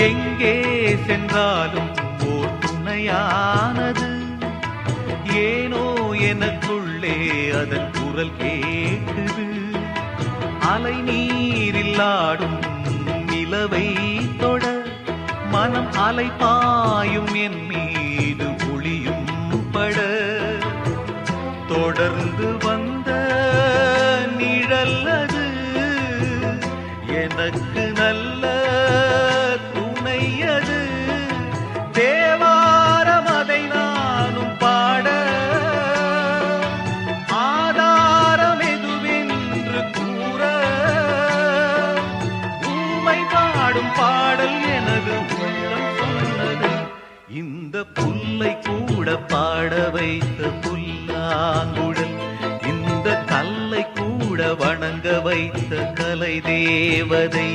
எங்கே சென்றாலும் ஓர் துணையானது. ஏனோ எனக்குள்ளே அதன் குரல் கேட்குது. அலை நீரில் ஆடும் நிலவை தொட மனம் அலை பாயும் என் மீது ஒளியும் பட. தொடர்ந்து வந்த நிழல் அது எனக்கு நல்ல துணை அது. தேவாரம் அதை நானும் பாட ஆதாரம் எதுவென்று கூற. ஊமை பாடும் பாடல் எனது உள்ளம் சொன்னது. இந்த புல்லை கூட பாட வைத்த புல்லாங்குழல், இந்த கல்லை கூட வணங்க வைத்த கலை தேவதை.